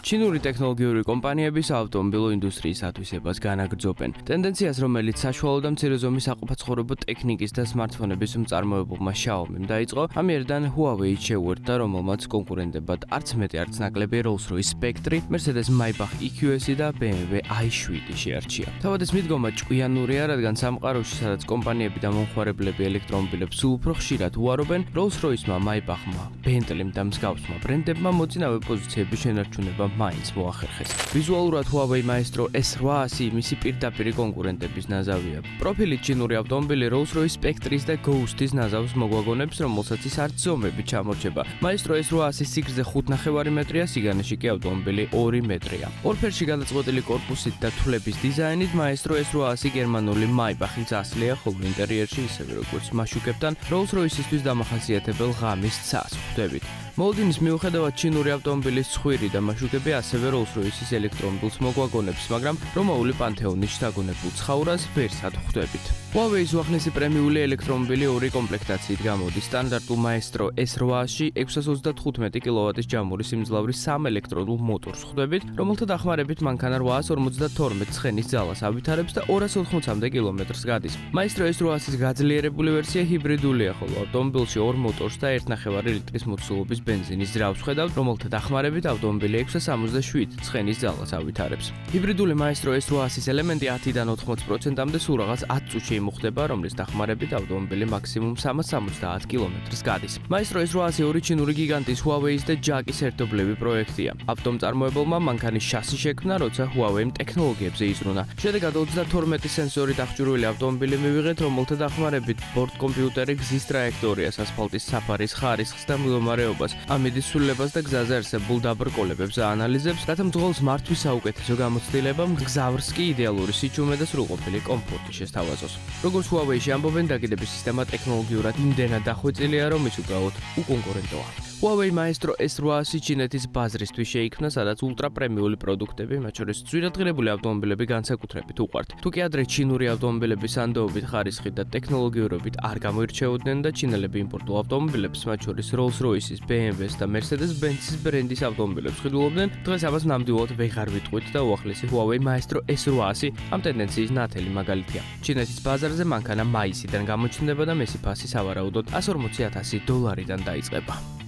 ჩინური ტექნოლოგიური კომპანიების ავტომობილო ინდუსტრიის ათვისებას განაგრძობენ. ტენდენციას, რომელიც საშუალო და მცირე ზომის საყოფაცხოვრებო ტექნიკის და სმარტფონების მწარმოებელმა Xiaomi-მ დაიწყო, ამიერიდან Huawei შეუერთდა, რომელმაც კონკურენტებად არც მეტი არც ნაკლები Rolls-Royce Spectre, Mercedes Maybach EQS და BMW i7 შეარჩია. თავად ეს მიდგომა ჭკვიანურია, რადგან სამყაროში, სადაც კომპანიები და მომხმარებლები ელექტრომობილებს სულ უფრო ხშირად უარობენ, Rolls-Royce-მა, Maybach-მა, Bentley-მ და მსგავსმა ბრენდებმა მოწინავე პოზიციების შენარჩუნება მაინც მოახერხეს. ვიზუალურად Huawei Maestro S800 მისი პირდაპირი კონკურენტების ნაზავია. პროფილით ჩინური ავტომობილი Rolls-Royce Spectre-ის და Ghost-ის ნაზავს მოგვაგონებს, რომელსაც ის არც ზომებით ჩამორჩება. Maestro S800 სიგრძე 5.5 მეტრია, სიგანეში კი ავტომობილი 2 მეტრია. ორფერში გადაწყვეტილი корпуსით და თვლების დიზაინით Maestro S800 გერმანული Maybach-ი წასლია, ხოლო ინტერიერში ისევე როგორც მაშუკებთან Rolls-Royce-ისთვის დამახასიათებელ ღამის ცას ხვდებით. მოლდინის მიუხედავად ჩინური ავტომობილის ცხვირი და მაშუკები ასევე Rolls-Royce-ის ელექტრომობილს მოგვაგონებს, მაგრამ რომაული პანთეონის შთაგონებულ ცხაურას ვერსად ხვდებით. Huawei-ის უახლესი პრემიული ელექტრომობილი ორი კომპლექტაციით გამოდის. სტანდარტულ Maestro S800-ში 635 კილოვატის ჯამური სიმძლავრის 3 ელექტროდულ მოტორს ხვდებით, რომელთა დახმარებით მანქანა 852 ცხენის ძალას ავითარებს და 280-მდე კილომეტრს გადის. Maestro S800-ის გაძლიერებული ვერსია ჰიბრიდულია, ხოლო ავტომობილში 2 მოტორს და 1.5 ლიტრის მოცულობის ბენზინის ძრავს ხედავთ, რომელთა დახმარებით ავტომობილი 667 ცხენის ძალას ავითარებს. ჰიბრიდული Maestro S800-ის ელემენტი 10-დან 80%-მდე სულ რაღაც 10 წუთში მოხდება, რომლის დახმარებით ავტომობილი მაქსიმუმ 370 კილომეტრს გადის. Maestro S800 ორი ჩინური გიგანტის Huawei-ის და JAC-ის ერთობლივი პროექტია. ავტომწარმოებელმა მანქანის შასი შექმნა, როცა Huawei-მ ტექნოლოგიებზე იზრუნა. შედეგად 32 სენსორით აღჭურვილი ავტომობილი მივიღეთ, რომელთა დახმარებით ბორტ კომპიუტერი გზის ტრაექტორიას, ასფალტის საფარის ხარისხს და მდგომარეობას, ამიდის სულებას და გზაზე არსებულ დაბრკოლებებს აანალიზებს, რათა მძღოლს მართვის საუკეთესო გამოცდილება, მგზავრს კი იდეალური სიჩუმე და სრულყოფილი კომფორტი შესთავაზოს. როგორც Huawei-ში ამბობენ, დაგიდების სისტემა ტექნოლოგიურად იმდენად დახვეწილია, რომ ის უკავოდ უკონკურენტოა. Huawei Maestro S800 ჩინეთის ბაზრისთვის შეიქმნა, სადაც ულტრაპრემიული პროდუქტები, მათ შორის ძვირადღირებული ავტომობილები განსაკუთრებით უყვართ. თუ კი ადრე ჩინური ავტომობილები სანდოობით, ხარისხით და ტექნოლოგიურობით არ გამოირჩეოდნენ და ჩინელები იმპორტულ ავტომობილებს, მათ შორის Rolls-Royce-ის, BMW-ის და Mercedes-Benz-ის ბრენდის ავტომობილებს ხილულობდნენ, დღეს ამას ნამდვილად ვეღარ ვიტყვით და უახლესი Huawei Maestro S800 ამ ტენდენციის ნათელი მაგალითია. ჩინეთის ბაზარზე მანქანა მაისიდან გამოჩნდება და მისი ფასი სავარაუდოდ $140,000-დან დაიწყება.